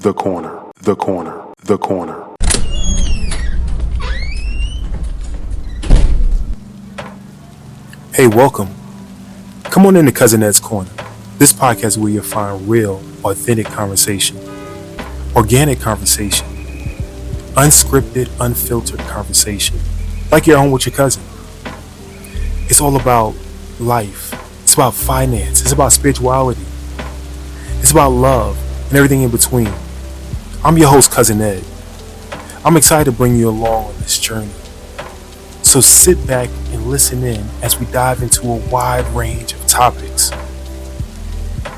The corner, the corner, the corner. Hey, welcome. Come on into Cousin Ed's Corner. This podcast is where you'll find real, authentic conversation, organic conversation, unscripted, unfiltered conversation, like you're home with your cousin. It's all about life. It's about finance. It's about spirituality. It's about love and everything in between. I'm your host, Cousin Ed. I'm excited to bring you along on this journey. So sit back and listen in as we dive into a wide range of topics.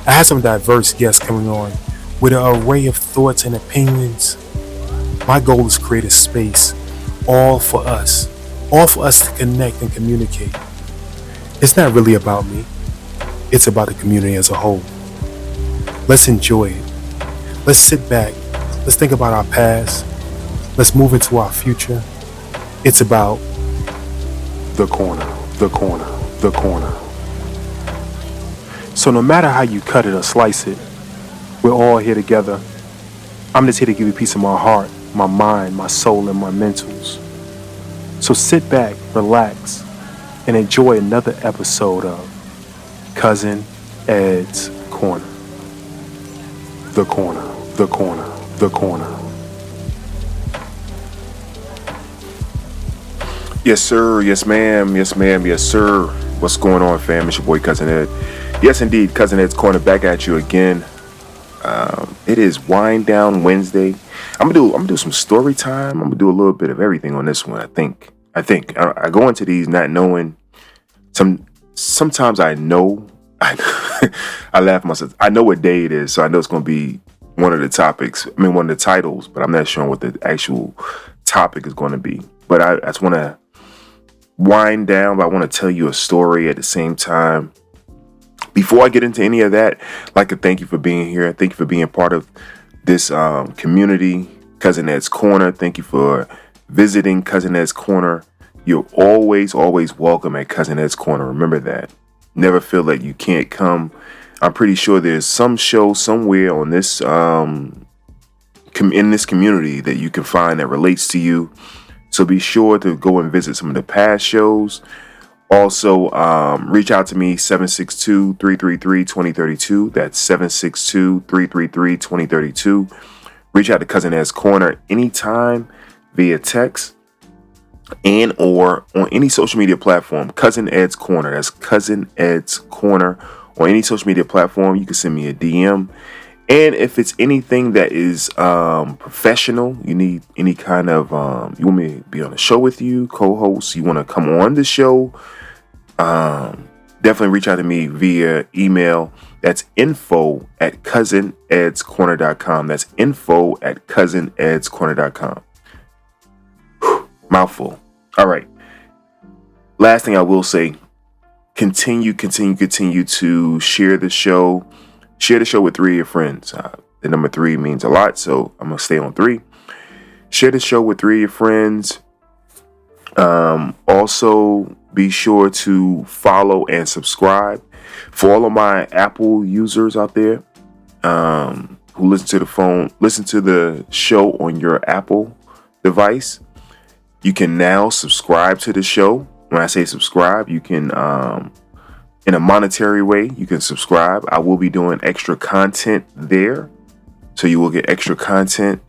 I have some diverse guests coming on with an array of thoughts and opinions. My goal is to create a space all for us to connect and communicate. It's not really about me. It's about the community as a whole. Let's enjoy it. Let's sit back. Let's think about our past. Let's move into our future. It's about the corner, the corner, the corner. So no matter how you cut it or slice it, we're all here together. I'm just here to give you a piece of my heart, my mind, my soul, and my mentals. So sit back, relax, and enjoy another episode of Cousin Ed's Corner. The corner, the corner, the corner. Yes, sir. Yes, ma'am. Yes, ma'am. Yes, sir. What's going on, fam? It's your boy, Cousin Ed. Yes, indeed. Cousin Ed's Corner back at you again. It is Wind Down Wednesday. I'm gonna do some story time. I'm gonna do a little bit of everything on this one. I think. I go into these not knowing. Sometimes I know. I laugh at myself. I know what day it is, so I know it's gonna be one of the topics. I mean, one of the titles, but I'm not sure what the actual topic is going to be. But I just want to wind down, but I want to tell you a story at the same time. Before I get into any of that, I'd like to thank you for being here. Thank you for being part of this community, Cousin Ed's Corner. Thank you for visiting Cousin Ed's Corner. You're always welcome at Cousin Ed's Corner. Remember that. Never feel that you can't come. I'm pretty sure there's some show somewhere on this in this community that you can find that relates to you. So be sure to go and visit some of the past shows. Also, reach out to me, 762-333-2032. That's 762-333-2032. Reach out to Cousin Ed's Corner anytime via text and or on any social media platform. Cousin Ed's Corner. That's Cousin Ed's Corner. On any social media platform, you can send me a DM. And if it's anything that is professional, you need any kind of, you want me to be on a show with you, co-host, you want to come on the show, definitely reach out to me via email. That's info@cousinedscorner.com. That's info@cousinedscorner.com. Mouthful. All right. Last thing I will say, continue to share the show. Share the show with 3 of your friends. The number 3 means a lot, so I'm going to stay on 3. Share the show with 3 of your friends. Also, be sure to follow and subscribe. For all of my Apple users out there who listen to the show on your Apple device, you can now subscribe to the show. When I say subscribe, you can... in a monetary way, you can subscribe. I will be doing extra content there. So you will get extra content,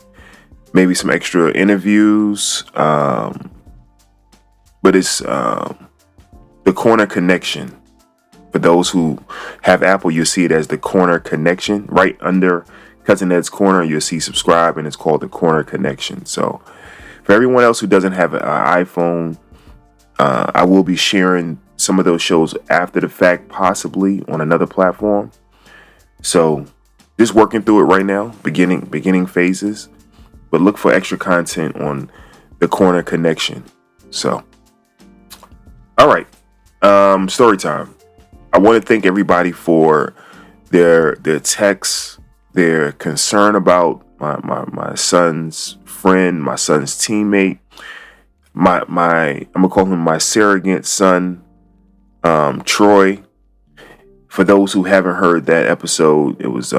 maybe some extra interviews. But it's the Corner Connection. For those who have Apple, you'll see it as the Corner Connection. Right under Cousin Ed's Corner, you'll see subscribe, and it's called the Corner Connection. So for everyone else who doesn't have an iPhone, I will be sharing some of those shows after the fact, possibly on another platform. So just working through it right now, beginning phases, but look for extra content on the Corner Connection. So, all right. Story time. I want to thank everybody for their texts, their concern about my son's friend, my son's teammate, I'm gonna call him my surrogate son, Troy. For those who haven't heard that episode, it was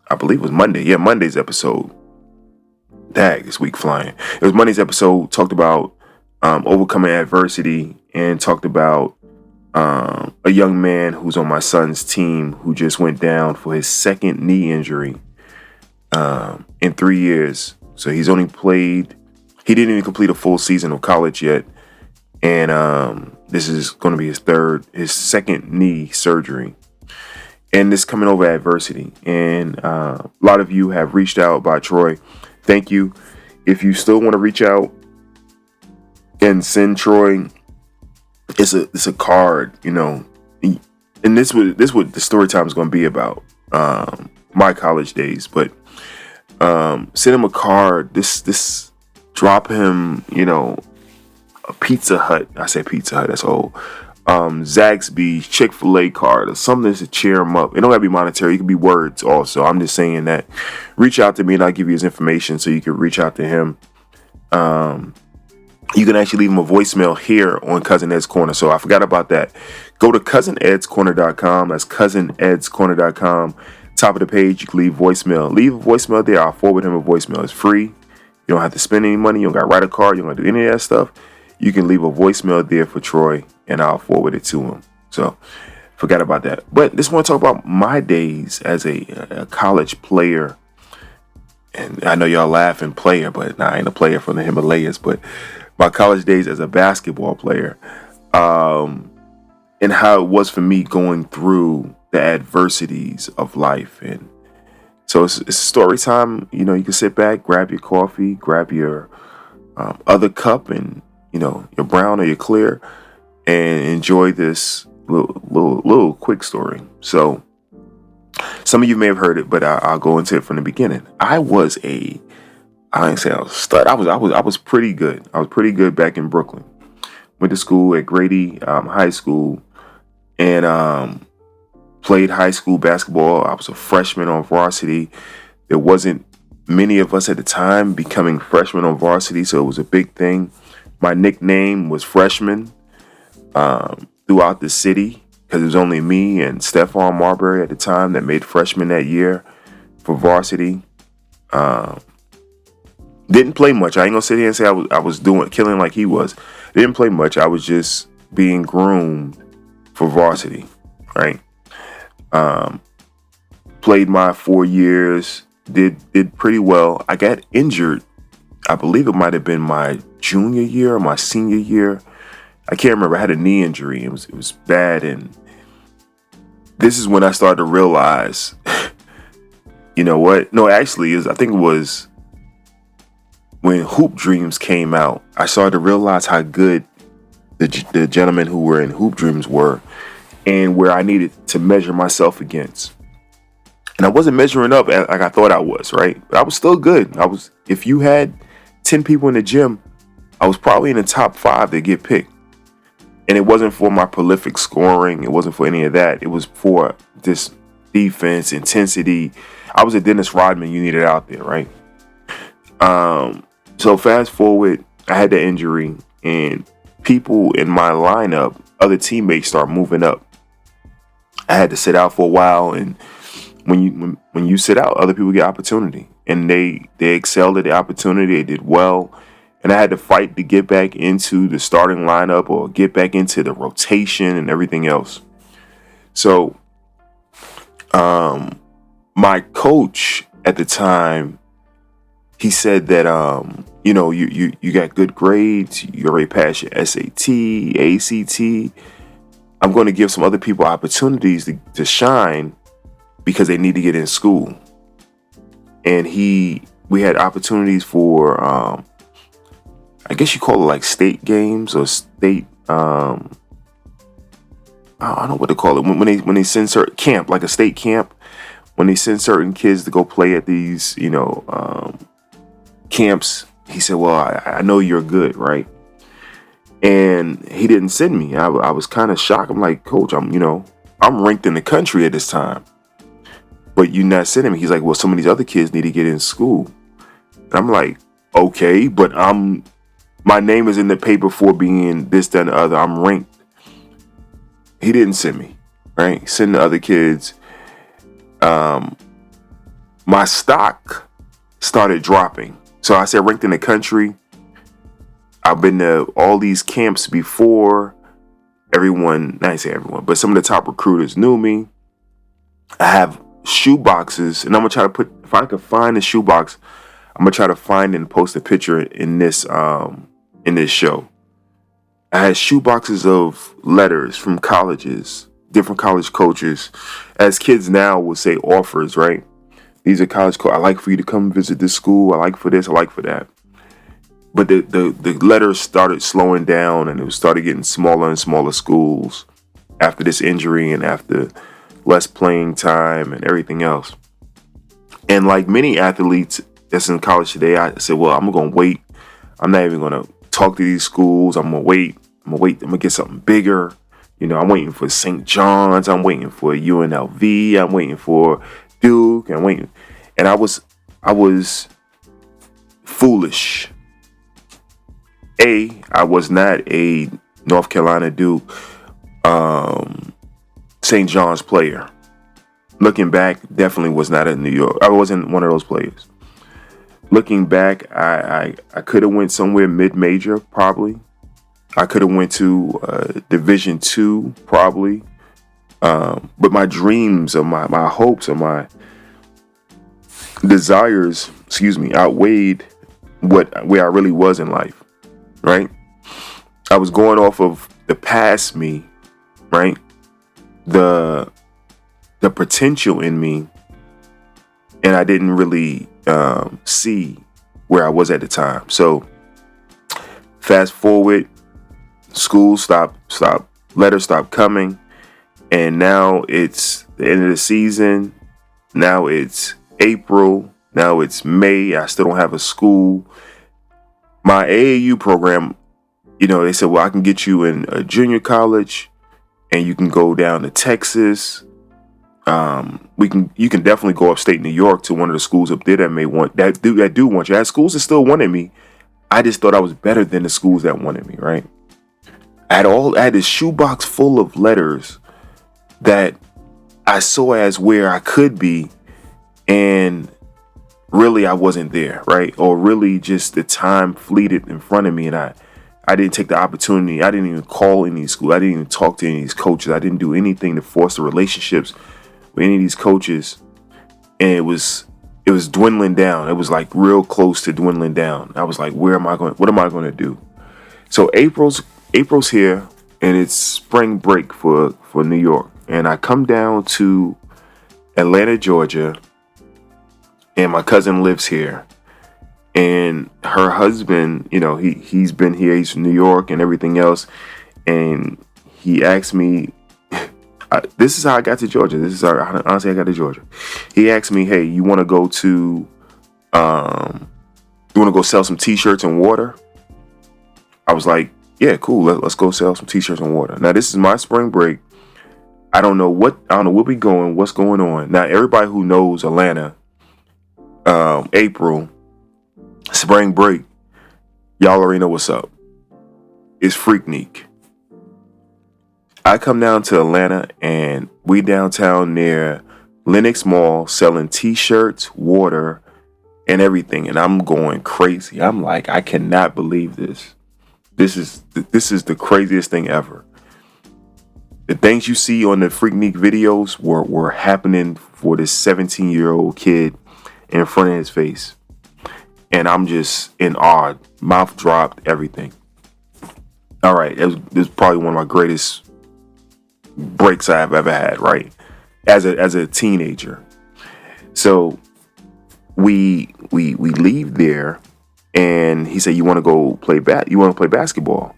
I believe it was Monday. Yeah, Monday's episode. Dang, this week flying. It was Monday's episode, talked about overcoming adversity, and talked about a young man who's on my son's team who just went down for his second knee injury in 3 years. So he didn't even complete a full season of college yet. And this is going to be his second knee surgery. And this coming over adversity. And a lot of you have reached out about Troy. Thank you. If you still want to reach out and send Troy, it's a card, and this what the story time is going to be about. My college days, but send him a card. This drop him, a Pizza Hut. I say Pizza Hut. That's old. Zaxby's, Chick-fil-A card, or something to cheer him up. It don't gotta be monetary. It can be words also. I'm just saying that. Reach out to me and I'll give you his information so you can reach out to him. You can actually leave him a voicemail here on Cousin Ed's Corner. So I forgot about that. Go to cousinedscorner.com. That's cousinedscorner.com. Top of the page, you can leave voicemail. Leave a voicemail there. I'll forward him a voicemail. It's free. You don't have to spend any money. You don't got to write a card. You don't got to do any of that stuff. You can leave a voicemail there for Troy, and I'll forward it to him. So forgot about that. But just want to talk about my days as a college player. And I know y'all laughing player, but I ain't a player from the Himalayas. But my college days as a basketball player, and how it was for me going through the adversities of life. And so it's story time. You can sit back, grab your coffee, grab your other cup, and your brown or your clear, and enjoy this little quick story. So some of you may have heard it, but I'll go into it from the beginning. I didn't say I was a stud. I was pretty good. I was pretty good back in Brooklyn. Went to school at Grady High School, and played high school basketball. I was a freshman on varsity. There wasn't many of us at the time becoming freshmen on varsity, so it was a big thing. My nickname was Freshman throughout the city because it was only me and Stephon Marbury at the time that made freshman that year for varsity. Didn't play much. I ain't gonna sit here and say I was killing like he was. Didn't play much. I was just being groomed for varsity, right? Played my 4 years. Did pretty well. I got injured. I believe it might have been my junior year or my senior year. I can't remember. I had a knee injury. It was bad, and this is when I started to realize, you know what? No, actually, I think it was when Hoop Dreams came out. I started to realize how good the gentlemen who were in Hoop Dreams were, and where I needed to measure myself against. And I wasn't measuring up like I thought I was, right? But I was still good. If you had 10 people in the gym, I was probably in the top 5 that get picked. And it wasn't for my prolific scoring. It wasn't for any of that. It was for this defense, intensity. I was a Dennis Rodman you needed out there, right? So fast forward, I had the injury, and people in my lineup, other teammates start moving up. I had to sit out for a while, and when you sit out, other people get opportunity, and they excelled at the opportunity. They did well, and I had to fight to get back into the starting lineup or get back into the rotation and everything else. So, my coach at the time, he said that you got good grades, you already passed your SAT, ACT. I'm going to give some other people opportunities to shine because they need to get in school. And we had opportunities for, I guess you call it like state games or state, I don't know what to call it. When they send certain camp, like a state camp, when they send certain kids to go play at these, camps, he said, well, I know you're good, right? And he didn't send me. I was kind of shocked. I'm like, Coach, I'm ranked in the country at this time, but you're not sending me. He's like, well, some of these other kids need to get in school. And I'm like, okay, but my name is in the paper for being this, that, and the other. I'm ranked. He didn't send me, right? Send the other kids. my stock started dropping. So I said ranked in the country. I've been to all these camps before. Everyone, not say everyone, but some of the top recruiters knew me. I have shoe boxes, and I'm gonna try to put, if I could find the shoe box, I'm gonna try to find and post a picture in this show. I had shoe boxes of letters from colleges, different college coaches, as kids now would say offers, right? These are college I like for you to come visit this school. I like for this. I like for that. But the letters started slowing down, and it started getting smaller and smaller schools after this injury and after less playing time and everything else. And like many athletes that's in college today, I said, well, I'm going to wait. I'm not even going to talk to these schools. I'm going to wait. I'm going to get something bigger. You know, I'm waiting for St. John's. I'm waiting for UNLV. I'm waiting for Duke. I'm waiting. And I was foolish. I was not a North Carolina Duke, St. John's player. Looking back, definitely was not a New York. I wasn't one of those players. Looking back, I could have went somewhere mid-major, probably. I could have went to Division II, probably. But my dreams or my hopes or my desires, outweighed where I really was in life. Right? I was going off of the past me, right? The potential in me, and I didn't really see where I was at the time. So fast forward, school stopped, letters stopped coming, and now it's the end of the season. Now it's April. Now it's May. I still don't have a school. My AAU program, they said, well, I can get you in a junior college and you can go down to Texas. You can definitely go upstate New York to one of the schools up there that do want you. I had schools that still wanted me. I just thought I was better than the schools that wanted me, right? I had this shoebox full of letters that I saw as where I could be, and really I wasn't there, right? Or really just the time fleeted in front of me, and I didn't take the opportunity. I didn't even call any school. I didn't even talk to any of these coaches. I didn't do anything to foster relationships with any of these coaches. And it was dwindling down. It was like real close to dwindling down. I was like, what am I going to do? So April's here, and it's spring break for New York. And I come down to Atlanta, Georgia, and my cousin lives here, and her husband, he's been here, he's from New York and everything else. And he asked me, this is how I got to Georgia. Honestly, I got to Georgia. He asked me, hey, you want to go sell some t-shirts and water? I was like, yeah, cool. Let's go sell some t-shirts and water. Now, this is my spring break. I don't know where we going, what's going on. Now, everybody who knows Atlanta, April, spring break, y'all already know what's up. It's Freaknik. I come down to Atlanta, and we downtown near Lenox Mall selling t-shirts, water, and everything. And I'm going crazy. I'm like, I cannot believe this. This is the craziest thing ever. The things you see on the Freaknik videos were happening for this 17-year-old kid in front of his face. And I'm just in awe. Mouth dropped, everything. All right, this is probably one of my greatest breaks I've ever had, right? As a teenager. So we leave there, and he said, you want to go play basketball?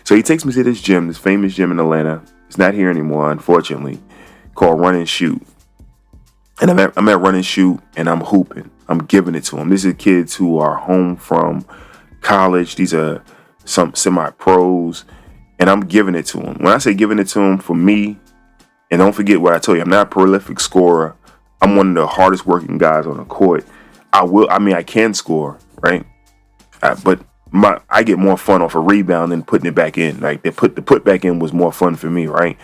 So he takes me to this gym, this famous gym in Atlanta. It's not here anymore, unfortunately, called Run and Shoot. And I'm at Run and Shoot, and I'm hooping. I'm giving it to them. These are kids who are home from college. These are some semi-pros, and I'm giving it to them. When I say giving it to them, for me, and don't forget what I told you, I'm not a prolific scorer. I'm one of the hardest working guys on the court. I can score, right? But I get more fun off a rebound than putting it back in. Like the put back in was more fun for me, right?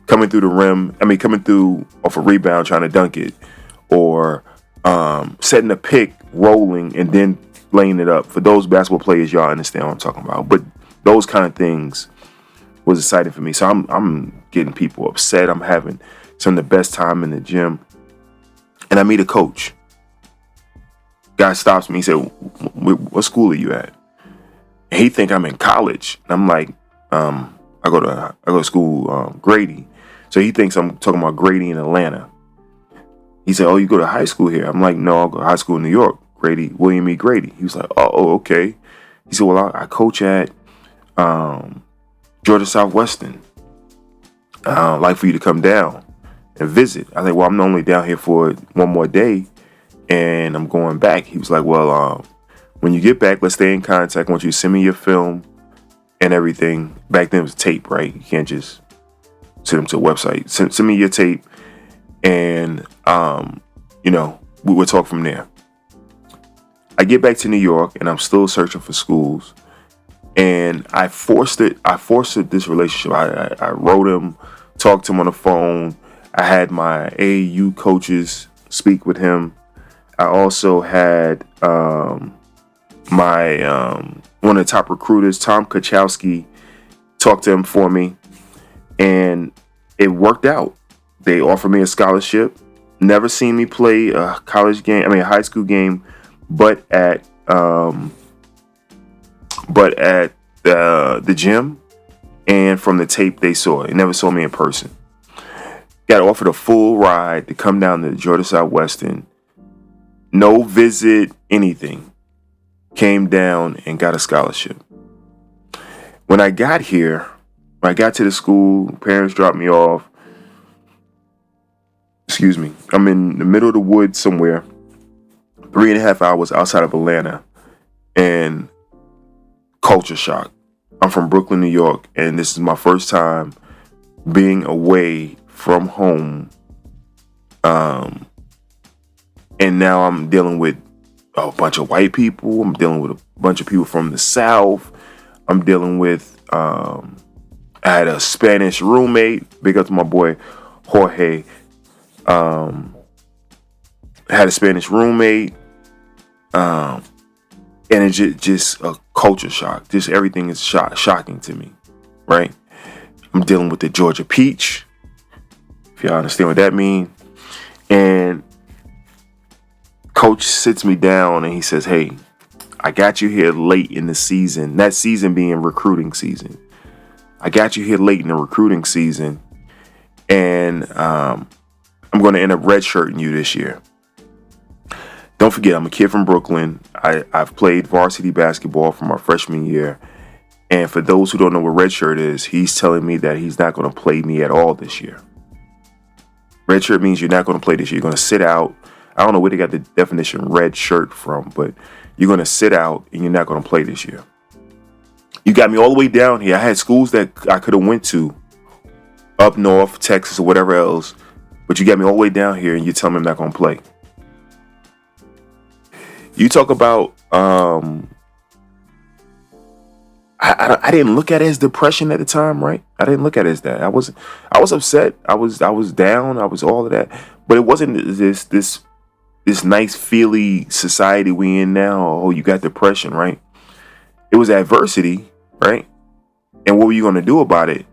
Coming through off a rebound trying to dunk it, or setting a pick, rolling, and then laying it up. For those basketball players, y'all understand what I'm talking about. But those kind of things was exciting for me. So I'm getting people upset. I'm having some of the best time in the gym. And I meet a coach. Guy stops me. He said, "What school are you at?" And he think I'm in college. And I'm like, I go to school, Grady. So he thinks I'm talking about Grady in Atlanta. He said, "Oh, you go to high school here?" I'm like, "No, I go to high school in New York, Grady, William E. Grady." He was like, "Oh, okay." He said, "Well, I coach at Georgia Southwestern. I'd like for you to come down and visit." I said, "Well, I'm only down here for one more day, and I'm going back." He was like, "Well, when you get back, let's stay in contact. I want you to send me your film and everything." Back then it was tape, right? You can't just send them to a website. Send me your tape, and we would talk from there. I get back to New York, and I'm still searching for schools, and I forced this relationship. I wrote him, talked to him on the phone. I had my AAU coaches speak with him. I also had my one of the top recruiters, Tom Kachowski, talk to him for me, and it worked out. They offered me a scholarship. Never seen me play a high school game, but at the gym and from the tape they saw. They never saw me in person. Got offered a full ride to come down to Georgia Southwestern. No visit, anything. Came down and got a scholarship. When I got here, when I got to the school, parents dropped me off. Excuse me. I'm in the middle of the woods somewhere, 3.5 hours outside of Atlanta, and culture shock. I'm from Brooklyn, New York, and this is my first time being away from home. And now I'm dealing with a bunch of white people. I'm dealing with a bunch of people from the South. I'm dealing with, I had a Spanish roommate. Big up to my boy, Jorge. Had a Spanish roommate. And it's just a culture shock. Just everything is shocking to me, right? I'm dealing with the Georgia peach, if y'all understand what that means. And coach sits me down and he says, "Hey, I got you here late in the season." That season being recruiting season. "I got you here late in the recruiting season, and I'm going to end up redshirting you this year. Don't forget, I'm a kid from Brooklyn. I've played varsity basketball from my freshman year. And for those who don't know what redshirt is, he's telling me that he's not going to play me at all this year. Redshirt means you're not going to play this year. You're going to sit out. I don't know where they got the definition red shirt from, but you're going to sit out and you're not going to play this year. You got me all the way down here. I had schools that I could have went to up north, Texas, or whatever else, but you got me all the way down here and you tell me I'm not going to play." You talk about, I didn't look at it as depression at the time, right? I didn't look at it as that. I was upset. I was down. I was all of that, but it wasn't this nice feely society we in now. Oh, you got depression, right? It was adversity, right? And what were you going to do about it?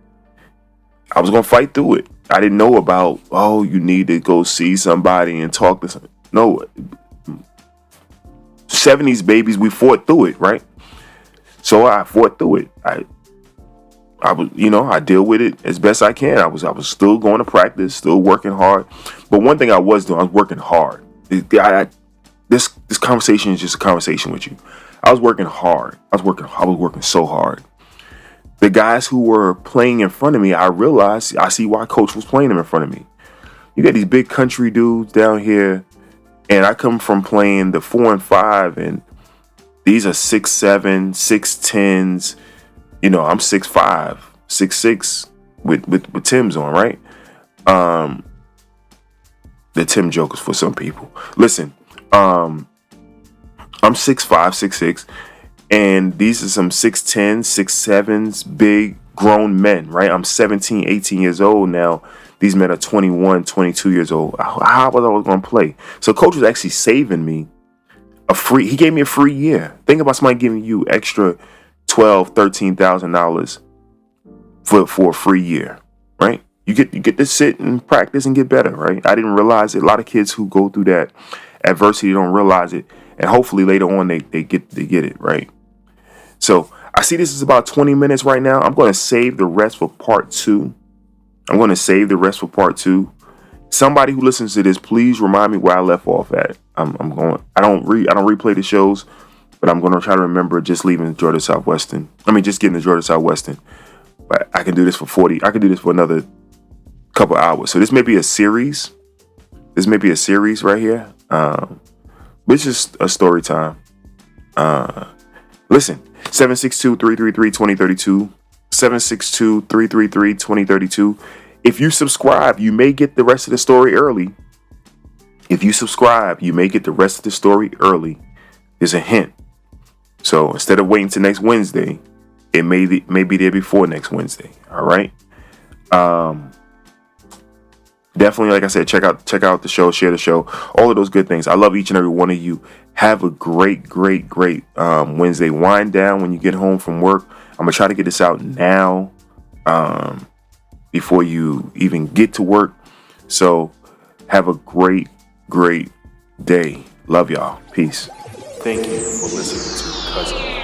I was going to fight through it. I didn't know about, oh, you need to go see somebody and talk to somebody. No, 70s babies, we fought through it, right? So I fought through it. I was, I deal with it as best I can. I was still going to practice, still working hard. But one thing I was doing, I was working hard. This conversation is just a conversation with you. I was working hard. I was working so hard. The guys who were playing in front of me, I see why coach was playing them in front of me. You got these big country dudes down here, and I come from playing the 4 and 5, and these are 6'7", 6'10s. I'm 6'5", 6'6" with Tim's on, right? The Tim joke is for some people. Listen, I'm 6'5", 6'6", and these are some 6'10", 6'7s, big grown men, right? I'm 17, 18 years old now. These men are 21, 22 years old. How was I going to play? So coach was actually saving me he gave me a free year. Think about somebody giving you extra $12,000, $13,000 for a free year, right? You get to sit and practice and get better, right? I didn't realize it. A lot of kids who go through that adversity don't realize it, and hopefully later on they get it, right? So I see this is about 20 minutes right now. I'm going to save the rest for part 2. Somebody who listens to this, please remind me where I left off at. I don't replay the shows, but I'm going to try to remember just leaving Georgia Southwestern. Just getting to Georgia Southwestern. But I can do this for another couple hours. So this may be a series. Right here. But it's just a story time. Listen, 762-333-2032. 762-333-2032. If you subscribe, you may get the rest of the story early. There's a hint. So instead of waiting till next Wednesday, it may be there before next Wednesday. All right. Definitely, like I said, check out the show, share the show, all of those good things. I love each and every one of you. Have a great Wednesday. Wind down when you get home from work. I'm gonna try to get this out now, before you even get to work. So have a great day. Love y'all. Peace. Thank you for listening to Cousin.